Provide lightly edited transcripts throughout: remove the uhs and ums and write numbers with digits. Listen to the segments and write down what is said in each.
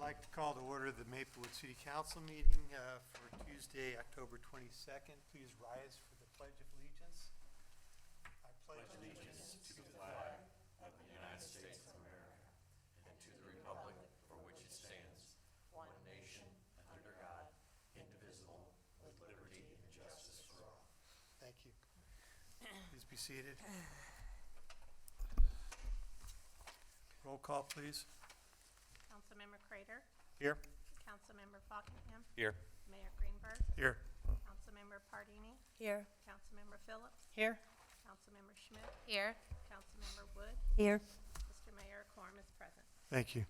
like to call to order the Maplewood City Council meeting for Tuesday, October 22nd. Please rise for the Pledge of Allegiance. I pledge allegiance to the flag of the United States of America and to the republic for which it stands, one nation, under God, indivisible, with liberty and justice for all. Thank you. Please be seated. Roll call, please. Councilmember Crater, Here. Councilmember Fockingham, Here. Mayor Greenberg, Here. Councilmember Pardini, Here. Councilmember Phillips, Here. Councilmember Schmidt, Here. Councilmember Wood, Here. Mr. Mayor, quorum is present. Thank you.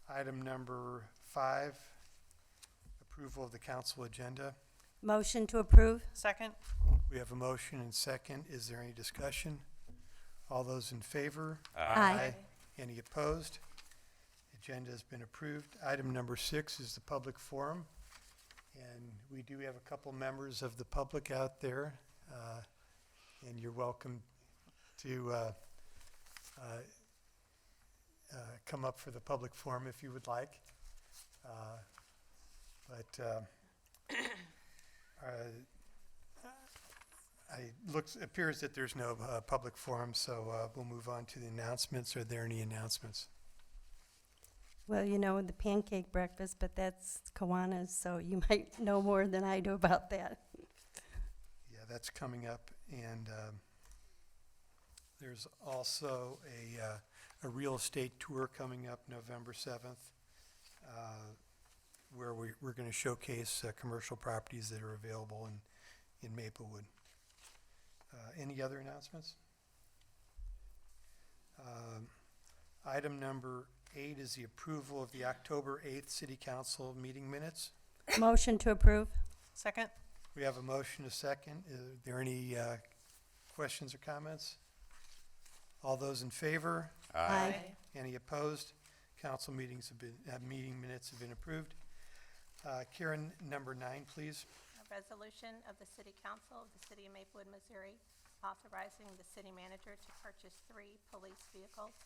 Item number 5, approval of the council agenda. Motion to approve. Second? We have a motion and second. Is there any discussion? All those in favor? Aye. Any opposed? Agenda has been approved. Item number 6 is the public forum. And we do have a couple members of the public out there. And you're welcome to come up for the public forum if you would like. Appears that there's no public forum, so we'll move on to the announcements. Are there any announcements? Well, you know, the pancake breakfast, but that's Kiwanis, so you might know more than I do about that. Yeah, that's coming up, and there's also a real estate tour coming up November 7th, where we're going to showcase commercial properties that are available in Maplewood. Any other announcements? Item number 8 is the approval of the October 8th City Council meeting minutes. Motion to approve. Second? We have a motion, a second. Are there any questions or comments? All those in favor? Aye. Any opposed? Council meeting minutes have been approved. Karen, number 9, please. A resolution of the City Council of the City of Maplewood, Missouri, authorizing the city manager to purchase 3 police vehicles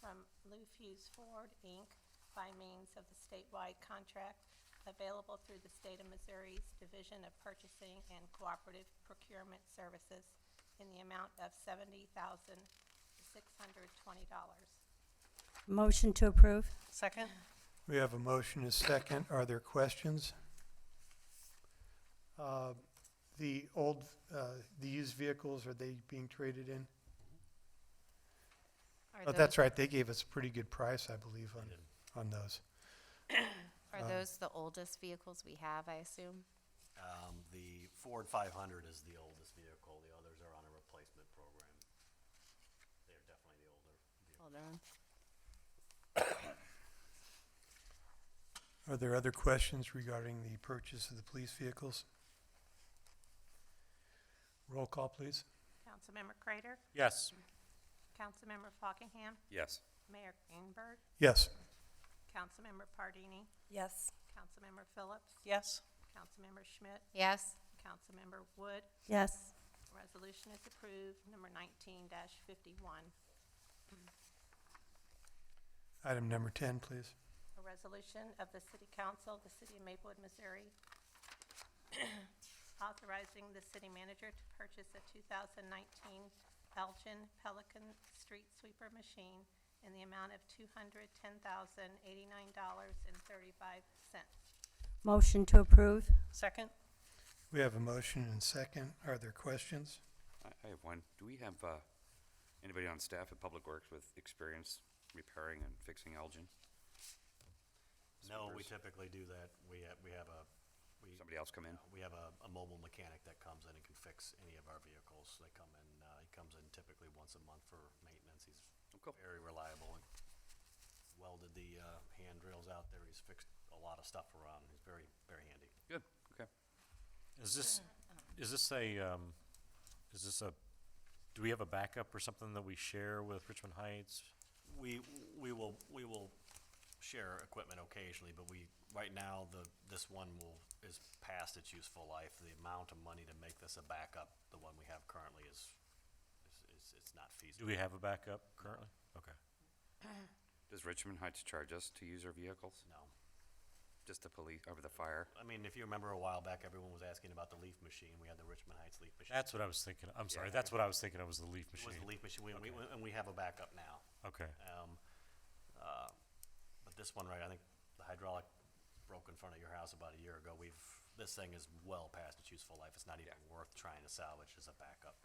from Lou Fuse Ford, Inc. by means of the statewide contract available through the state of Missouri's Division of Purchasing and Cooperative Procurement Services in the amount of $70,620. Motion to approve. Second? We have a motion, a second. Are there questions? The used vehicles, are they being traded in? Oh, that's right. They gave us a pretty good price, I believe, on those. Are those the oldest vehicles we have, I assume? The Ford 500 is the oldest vehicle. The others are on a replacement program. They're definitely the older vehicle. Hold on. Are there other questions regarding the purchase of the police vehicles? Roll call, please. Councilmember Crater, Yes. Councilmember Fockingham, Yes. Mayor Greenberg, Yes. Councilmember Pardini, Yes. Councilmember Phillips, Yes. Councilmember Schmidt, Yes. Councilmember Wood. Yes. Resolution is approved, number 19-51. Item number 10, please. A resolution of the City Council of the City of Maplewood, Missouri, authorizing the city manager to purchase a 2019 Elgin Pelican street sweeper machine in the amount of $210,089.35. Motion to approve. Second? We have a motion and second. Are there questions? I have one. Do we have anybody on staff at Public Works with experience repairing and fixing Elgin? No, we Sweepers? typically do that. We have a Somebody else come in? we have a mobile mechanic that comes in and can fix any of our vehicles. They come in. He comes in typically once a month for maintenance. He's Oh, cool. very reliable and welded the handrails out there. He's fixed a lot of stuff around. He's very, very handy. Good. Okay. Is this a, do we have a backup or something that we share with Richmond Heights? We will share equipment occasionally, but right now this one is past its useful life. The amount of money to make this a backup, the one we have currently is it's not feasible. Do we have a backup currently? Okay. Does Richmond Heights charge us to use our vehicles? No. Just the police, over the fire? I mean, if you remember a while back, everyone was asking about the leaf machine. We had the Richmond Heights leaf machine. That's what I was thinking. I'm sorry, Yeah. that's what I was thinking. It was the leaf It was machine. the leaf machine, and we have a backup now. Okay. But this one, right, I think the hydraulic broke in front of your house about a year ago. This thing is well past its useful life. It's not even worth trying to salvage as a backup.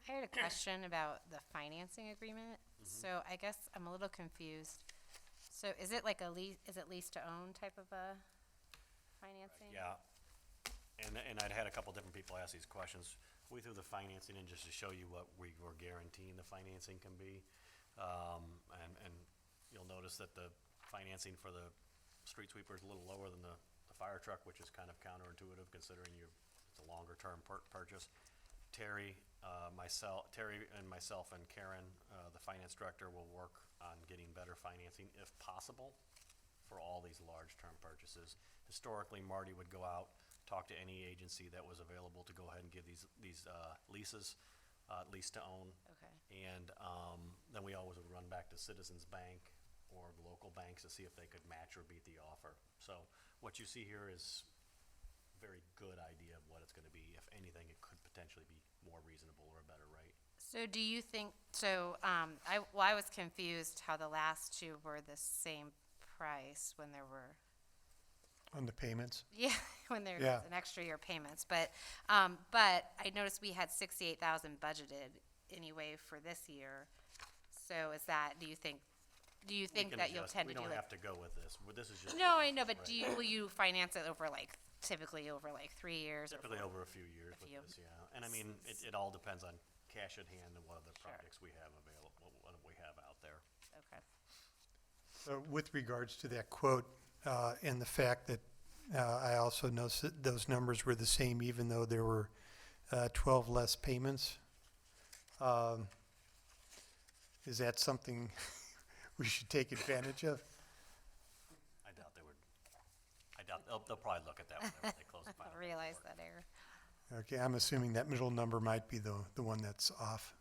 I had a question about the financing agreement. So I guess I'm a little confused. So is it like is it lease to own type of a financing? Yeah, and I'd had a couple different people ask these questions. We threw the financing in just to show you what we were guaranteeing the financing can be. And you'll notice that the financing for the street sweeper is a little lower than the fire truck, which is kind of counterintuitive considering it's a longer term purchase. Terry and myself and Karen, the finance director, will work on getting better financing if possible for all these large term purchases. Historically, Marty would go out, talk to any agency that was available to go ahead and give these leases, lease to own. Okay. And then we always would run back to Citizens Bank or the local banks to see if they could match or beat the offer. So what you see here is a very good idea of what it's gonna be. If anything, it could potentially be more reasonable or a better rate. So do you think, I was confused how the last two were the same price when there were, On the payments? yeah, when there Yeah. was an extra year payments. But I noticed we had 68,000 budgeted anyway for this year. So do you think We can that you'll adjust. tend to do We don't it? have to go with this. This is just. No, I know, but Right. will you finance it over typically over 3 years? or Typically four? over a few years with few. this, yeah. And I mean, it all depends on cash at hand and what other Sure. projects we have available, what we have out there. Okay. So with regards to that quote, and the fact that I also noticed that those numbers were the same even though there were 12 less payments, is that something we should take advantage of? I doubt they'll probably look at that whenever they close the final. Realize report. that error. Okay, I'm assuming that middle number might be the one that's off.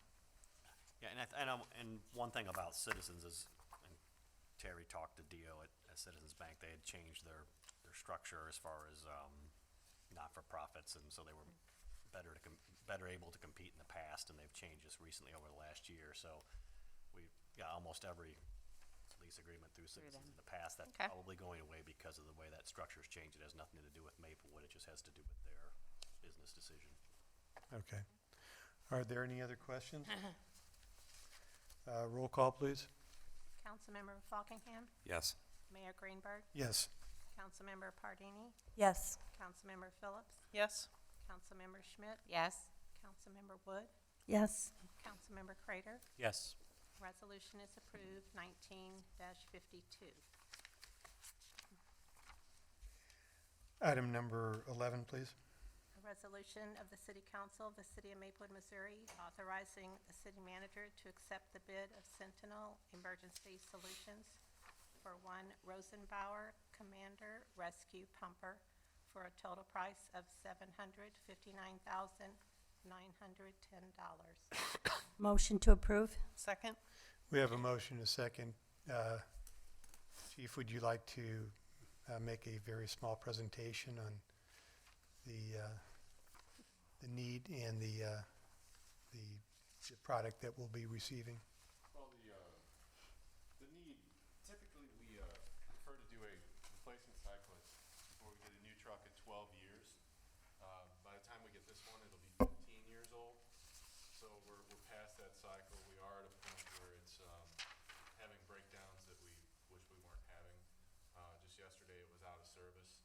Yeah, and one thing about Citizens is, and Terry talked to Dio at Citizens Bank, they had changed their structure as far as, not-for-profits, and so they were better able to compete in the past, and they've changed this recently over the last year, so we got almost every lease agreement through Citizens in the past. That's Okay. probably going away because of the way that structure's changed. It has nothing to do with Maplewood, it just has to do with their business decision. Okay. Are there any other questions? Roll call, please. Councilmember Falkingham, Yes. Mayor Greenberg, Yes. Councilmember Pardini, Yes. Councilmember Phillips, Yes. Councilmember Schmidt, Yes. Councilmember Wood, Yes. Councilmember Crater. Yes. Resolution is approved, 19-52. Item number 11, please. A resolution of the City Council of the City of Maplewood, Missouri, authorizing the city manager to accept the bid of Sentinel Emergency Solutions for one Rosenbauer Commander Rescue Pumper for a total price of $759,910. Motion to approve? Second? We have a motion, a second. Chief, would you like to make a very small presentation on the need and the product that we'll be receiving? Well, the need, typically we prefer to do a replacement cycle before we get a new truck at 12 years. By the time we get this one, it'll be 15 years old. So we're past that cycle. We are at a point where it's having breakdowns that we wish we weren't having. Just yesterday it was out of service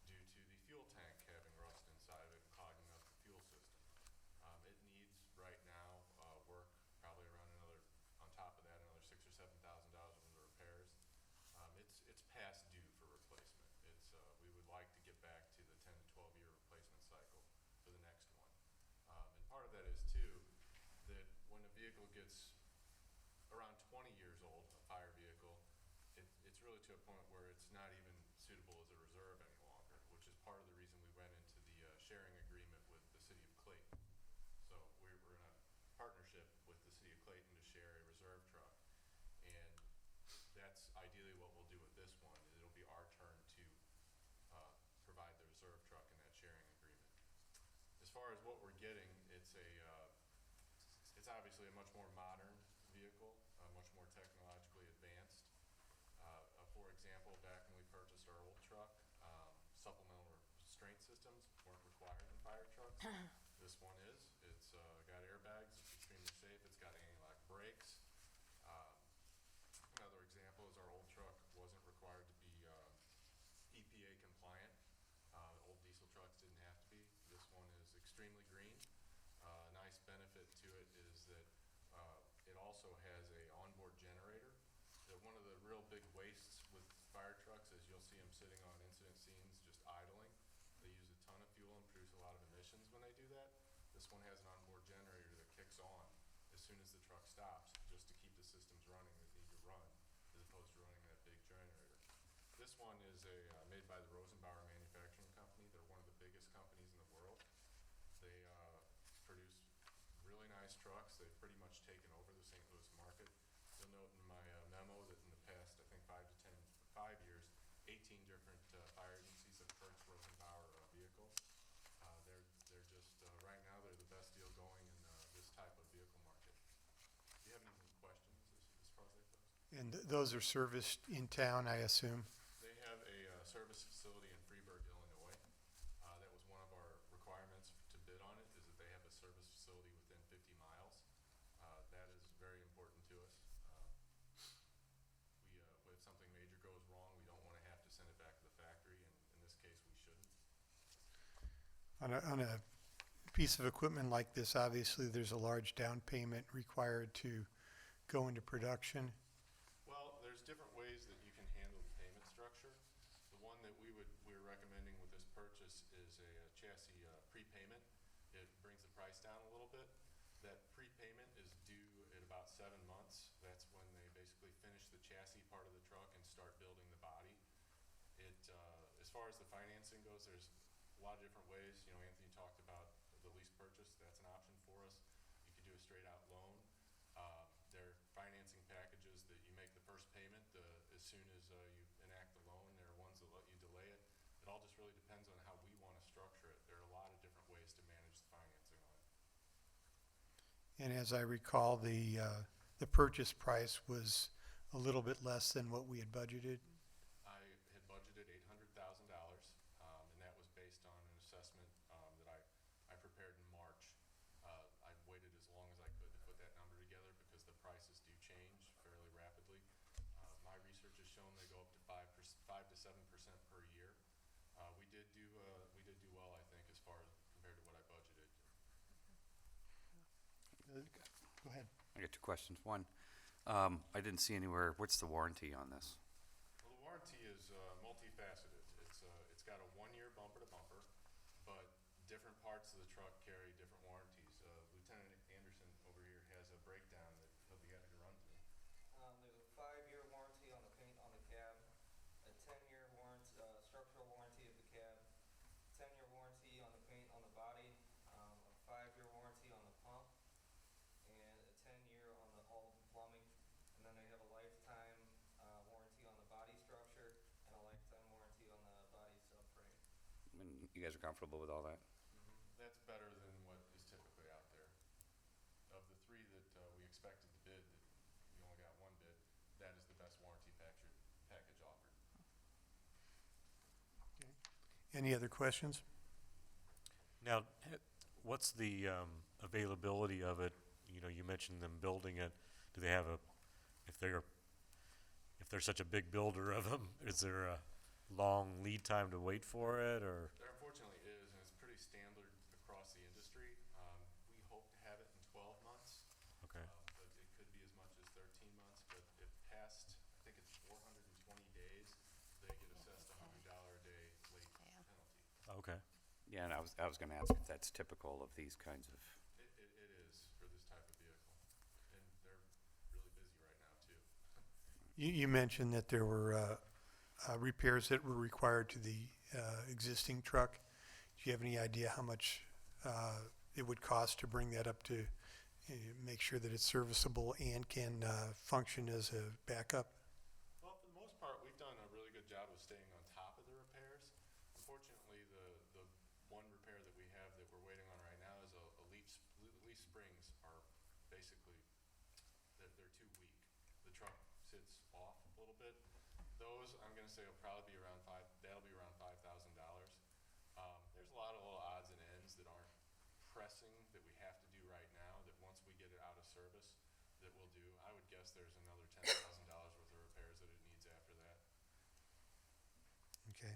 due to the fuel tank having rust inside of it and clogging up the fuel system. It needs right now work probably around on top of that, another $6,000 or $7,000 worth of repairs. It's past due for replacement. We would like to get back to the 10 to 12 year replacement cycle for the next one. And part of that is too, that when a vehicle gets around 20 years old, a fire vehicle, it's really to a point where it's not even suitable as a reserve any longer, which is part of the reason we went into the sharing agreement with the city of Clayton. So we're in a partnership with the city of Clayton to share a reserve truck. And far as what we're getting, it's obviously a much more modern vehicle, much more technologically advanced. For example, back when we purchased our old truck, supplemental restraint systems weren't required in fire trucks. This one is. It's got airbags, it's extremely safe, it's got anti-lock brakes. Another example is our old truck wasn't required to be EPA compliant. Old diesel trucks didn't have to be. This one is extremely green. Nice benefit to it is that it also has a onboard generator. One of the real big wastes with fire trucks is you'll see them sitting on incident scenes just idling. They use a ton of fuel and produce a lot of emissions when they do that. This one has an onboard generator that kicks on as soon as the truck stops, just to keep the systems running that need to run, as opposed to running that big generator. This one is made by the Rosenbauer Manufacturing Company. They're one of the biggest companies in the world. They produce really nice trucks. They've pretty much taken over the St. Louis market. You'll note in my memo that in the past, I think 5 years, 18 different fire agencies have purchased Rosenbauer vehicles. They're just, right now, they're the best deal going in this type of vehicle market. Do you have any questions as far as that goes? And those are serviced in town, I assume? They have a service facility in Freeburg, Illinois. That was one of our requirements to bid on it, is that they have a service facility within 50 miles. That is very important to us. If something major goes wrong, we don't want to have to send it back to the factory, and in this case, we shouldn't. On a piece of equipment like this, obviously, there's a large down payment required to go into production. Well, there's different ways that you can handle the payment structure. The one that we're recommending with this purchase is a chassis prepayment. It brings the price down a little bit. That prepayment is due in about 7 months. That's when they basically finish the chassis part of the truck and start building the body. As far as the financing goes, there's a lot of different ways. You know, Anthony talked about the lease purchase. That's an option for us. You could do a straight out loan. There are financing packages that you make the first payment as soon as you enact the loan. There are ones that let you delay it. It all just really depends on how we want to structure it. There are a lot of different ways to manage the financing on it. And as I recall, the purchase price was a little bit less than what we had budgeted. I had budgeted $800,000, and that was based on an assessment that I prepared in March. I waited as long as I could to put that number together because the prices do change fairly rapidly. My research has shown they go up to 5 to 7% per year. We did do well, I think, as far as compared to what I budgeted. Go ahead. I got 2 questions. One, I didn't see anywhere, what's the warranty on this? Well, the warranty is multifaceted. It's got a 1-year bumper to bumper, but different parts of the truck carry different warranties. Lieutenant Anderson over here has a breakdown that he'll be happy to run through. There's a 5-year warranty on the paint on the cab, a 10-year warranty, structural warranty of the cab, 10-year warranty on the paint on the body, a 5-year warranty on the pump, and a 10-year on all the plumbing. And then they have a lifetime warranty on the body structure and a lifetime warranty on the body subframe. And you guys are comfortable with all that? That's better than what is typically out there. Of the 3 that we expected to bid, that we only got 1 bid, that is the best warranty package offered. Any other questions? Now, what's the availability of it? You know, you mentioned them building it. Do they have if they're such a big builder of them, is there a long lead time to wait for it, or? There unfortunately is, and it's pretty standard across the industry. We hope to have it in 12 months. Okay. But it could be as much as 13 months, but if past, I think it's 420 days, they get assessed a $100 a day late penalty. Okay. Yeah, and I was gonna ask if that's typical of these kinds of, It is for this type of vehicle, and they're really busy right now too. You mentioned that there were repairs that were required to the existing truck. Do you have any idea how much it would cost to bring that up to make sure that it's serviceable and can function as a backup? Well, for the most part, we've done a really good job of staying on top of the repairs. Unfortunately, the one repair that we have that we're waiting on our off a little bit. Those, I'm gonna say will probably be around that'll be around $5,000. There's a lot of little odds and ends that aren't pressing that we have to do right now, that once we get it out of service, that we'll do. I would guess there's another $10,000 worth of repairs that it needs after that. Okay.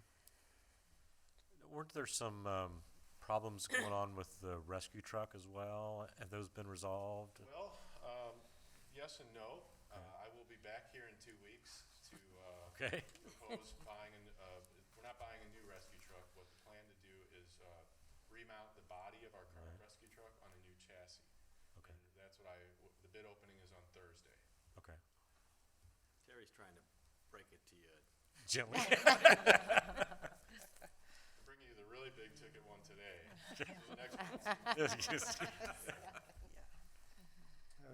Weren't there some problems going on with the rescue truck as well? Have those been resolved? Well, yes and no. I will be back here in 2 weeks to Okay. propose buying, we're not buying a new rescue truck. What the plan to do is remount the body of our current rescue truck on a new chassis. Okay. And that's what the bid opening is on Thursday. Okay. Terry's trying to break it to you. Gently. I'm bringing you the really big ticket one today. So the next one's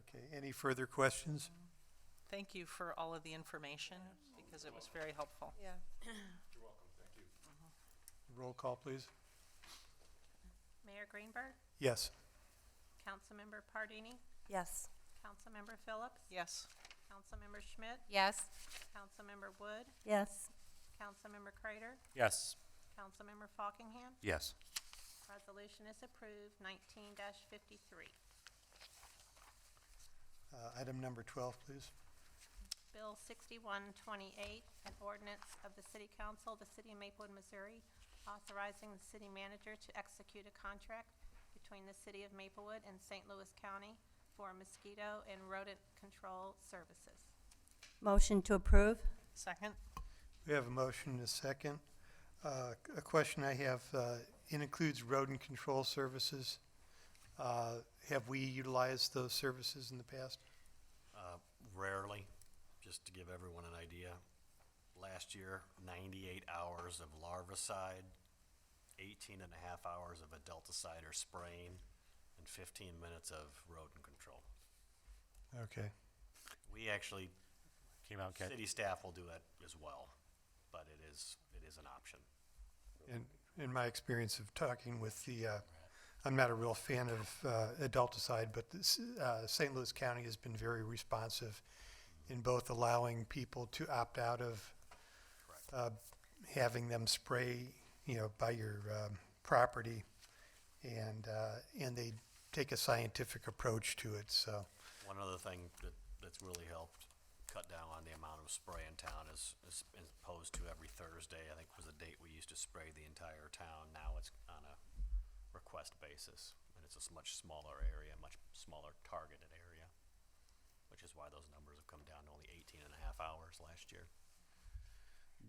Okay, any further questions? Thank you for all of the information, because it was very helpful. Yeah. You're welcome, thank you. Roll call, please. Mayor Greenberg, Yes. Councilmember Pardini, Yes. Councilmember Phillips, Yes. Councilmember Schmidt, Yes. Councilmember Wood, Yes. Councilmember Crater, Yes. Councilmember Falkingham. Yes. Resolution is approved, 19-53. Item number 12, please. Bill 6128, an ordinance of the City Council of the City of Maplewood, Missouri, authorizing the city manager to execute a contract between the City of Maplewood and St. Louis County for mosquito and rodent control services. Motion to approve? Second? We have a motion and a second. A question I have, it includes rodent control services. Have we utilized those services in the past? Rarely, just to give everyone an idea. Last year, 98 hours of larvicide, 18 and a half hours of adulticide or spraying, and 15 minutes of rodent control. Okay. We actually, Came out, city staff will do that as well, but it is an option. In my experience of talking with I'm not a real fan of adulticide, but St. Louis County has been very responsive in both allowing people to opt out of having them spray, by your property, and they take a scientific approach to it. So, One other thing that's really helped cut down on the amount of spray in town is as opposed to every Thursday, I think was the date we used to spray the entire town. Now it's on a request basis, and it's a much smaller area, much smaller targeted area, which is why those numbers have come down to only 18 and a half hours last year.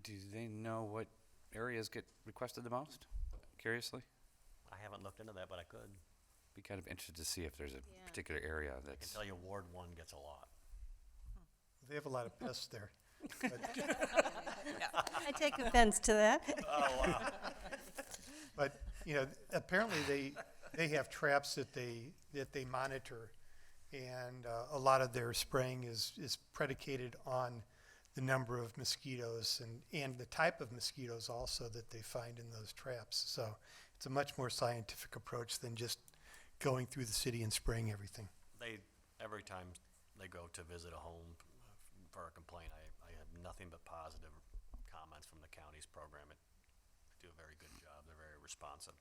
Do they know what areas get requested the most? Curiously? I haven't looked into that, but I could. Be kind of interested to see if there's a Yeah. particular area I can that's, tell you Ward 1 gets a lot. they have a lot of pests there. I take offense to that. But, apparently they have traps that they monitor, and a lot of their spraying is predicated on the number of mosquitoes and the type of mosquitoes also that they find in those traps. So it's a much more scientific approach than just going through the city and spraying everything. Every time they go to visit a home for a complaint, I have nothing but positive comments from the county's program. They do a very good job. They're very responsive.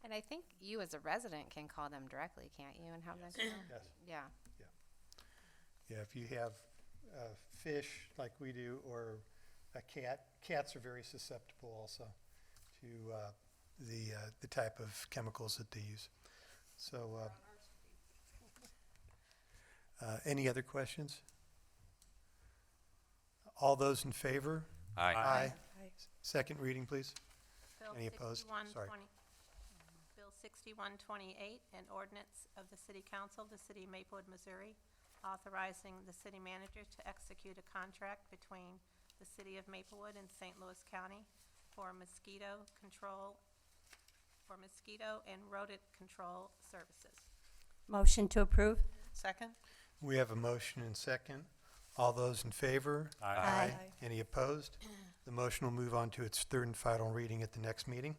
And I think you as a resident can call them directly, can't you, and have them come? Yes. Yeah. Yeah, if you have fish like we do, or a cat, cats are very susceptible also to the type of chemicals that they use. So, any other questions? All those in favor? aye. Aye. Second reading, please. Bill Any opposed? 6120 Sorry. Bill 6128, an ordinance of the City Council of the City of Maplewood, Missouri, authorizing the city manager to execute a contract between the City of Maplewood and St. Louis County for mosquito and rodent control services. Motion to approve? Second? We have a motion and second. All those in favor? Aye. Any opposed? The motion will move on to its third and final reading at the next meeting.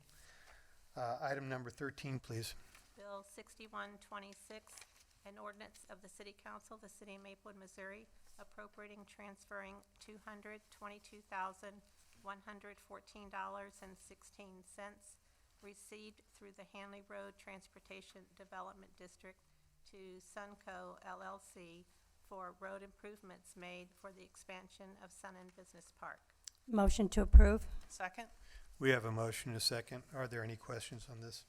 Item number 13, please. Bill 6126, An ordinance of the City Council of the City of Maplewood, Missouri, appropriating, transferring $222,114.16 received through the Hanley Road Transportation Development District to Sunco LLC for road improvements made for the expansion of Sun'n Business Park. Motion to approve? Second? We have a motion and a second. Are there any questions on this?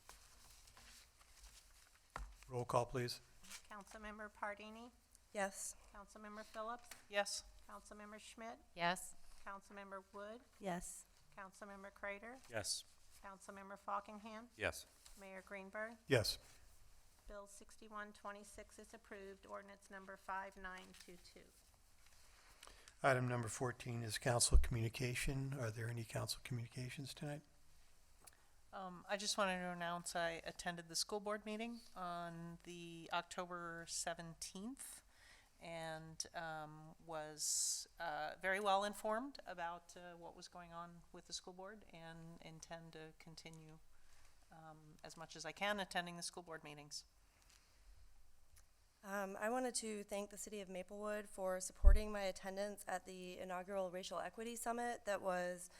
Roll call, please. Councilmember Pardini, Yes. Councilmember Phillips, Yes. Councilmember Schmidt, Yes. Councilmember Wood, Yes. Councilmember Crater, Yes. Councilmember Fockingham, Yes. Mayor Greenberg. Yes. Bill 6126 is approved. Ordinance number 5922. Item number 14 is council communication. Are there any council communications tonight? I just wanted to announce I attended the school board meeting on the October 17th and was very well informed about what was going on with the school board and intend to continue as much as I can attending the school board meetings. I wanted to thank the City of Maplewood for supporting my attendance at the inaugural Racial Equity Summit that was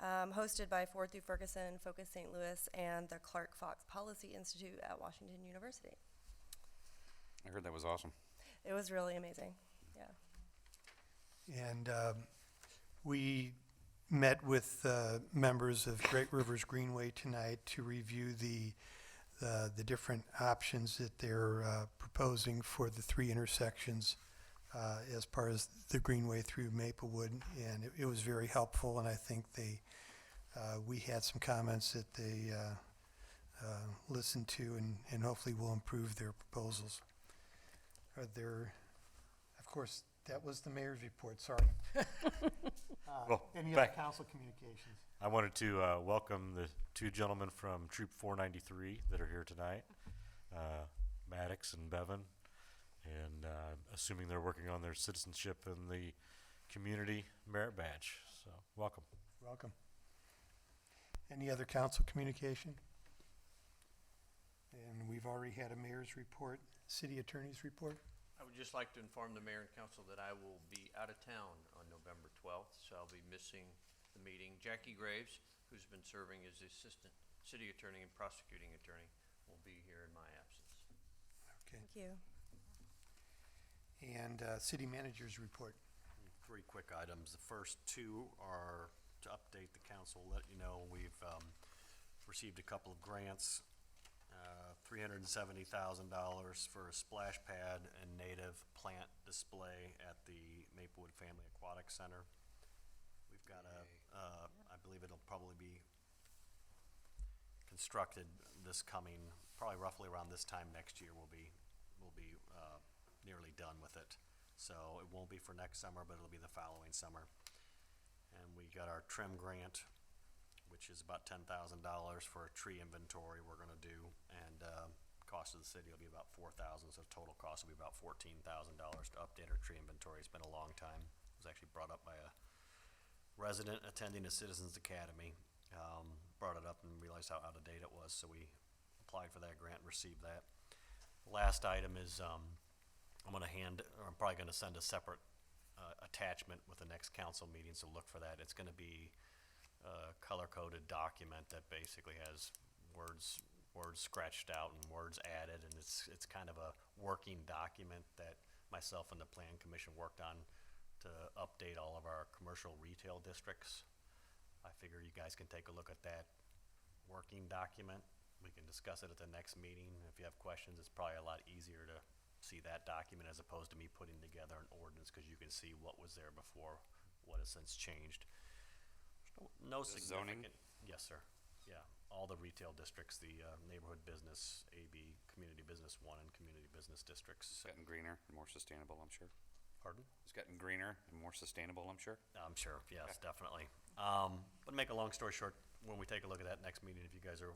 hosted by Ford through Ferguson, Focus St. Louis, and the Clark Fox Policy Institute at Washington University. I heard that was awesome. It was really amazing, yeah. And we met with members of Great Rivers Greenway tonight to review the different options that they're proposing for the 3 intersections as part of the Greenway through Maplewood. And it was very helpful, and I think we had some comments that they listened to and hopefully will improve their proposals. Are there, of course, that was the mayor's report, sorry. Well, Any other back- council communications? I wanted to welcome the 2 gentlemen from Troop 493 that are here tonight, Maddox and Bevan, and assuming they're working on their citizenship in the community merit badge. So, welcome. Welcome. Any other council communication? And we've already had a mayor's report, city attorney's report. I would just like to inform the mayor and council that I will be out of town on November 12th, so I'll be missing the meeting. Jackie Graves, who's been serving as the assistant city attorney and prosecuting attorney, will be here in my absence. Okay. Thank you. And city manager's report. 3 quick items. The first 2 are to update the council, let you know we've received a couple of grants. $370,000 for a splash pad and native plant display at the Maplewood Family Aquatic Center. We've got I believe it'll probably be constructed this coming, probably roughly around this time next year, we'll be nearly done with it. So it won't be for next summer, but it'll be the following summer. And we got our trim grant, which is about $10,000 for a tree inventory we're gonna do, and cost of the city will be about $4,000, so total cost will be about $14,000 to update our tree inventory. It's been a long time. It was actually brought up by a resident attending a Citizens Academy. Brought it up and realized how out of date it was, so we applied for that grant and received that. Last item is I'm probably gonna send a separate attachment with the next council meeting, so look for that. It's gonna be a color-coded document that basically has words scratched out and words added, and it's kind of a working document that myself and the Plan Commission worked on to update all of our commercial retail districts. I figure you guys can take a look at that working document. We can discuss it at the next meeting. If you have questions, it's probably a lot easier to see that document as opposed to me putting together an ordinance, because you can see what was there before, what has since changed. No The zoning? significant. Yes, sir. Yeah, all the retail districts, the neighborhood business, AB, community business 1 and community business districts. It's getting greener and more sustainable, I'm sure. Pardon? It's getting greener and more sustainable, I'm sure. I'm sure, yes, definitely. But to make a long story short, when we take a look at that next meeting, if you guys are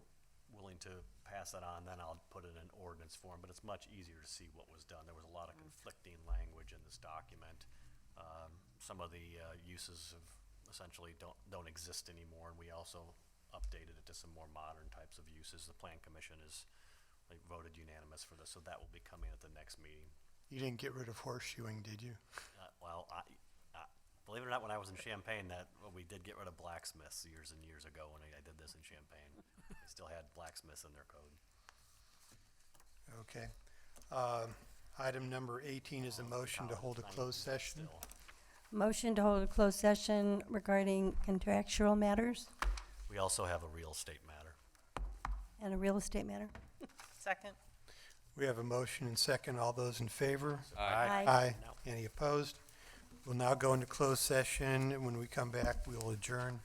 willing to pass that on, then I'll put it in ordinance form, but it's much easier to see what was done. There was a lot of conflicting language in this document. Some of the uses of essentially don't exist anymore, and we also updated it to some more modern types of uses. The Plan Commission is they voted unanimous for this, so that will be coming at the next meeting. You didn't get rid of horseshoeing, did you? Well, believe it or not, when I was in Champaign, we did get rid of blacksmiths years and years ago when I did this in Champaign. They still had blacksmiths in their code. Okay. Item number 18 is a motion to hold a closed session. Still. Motion to hold a closed session regarding contractual matters We also have a real estate matter. and a real estate matter. Second? We have a motion and second. All those in favor? Aye. Aye. Any opposed? We'll now go into closed session. When we come back, we will adjourn.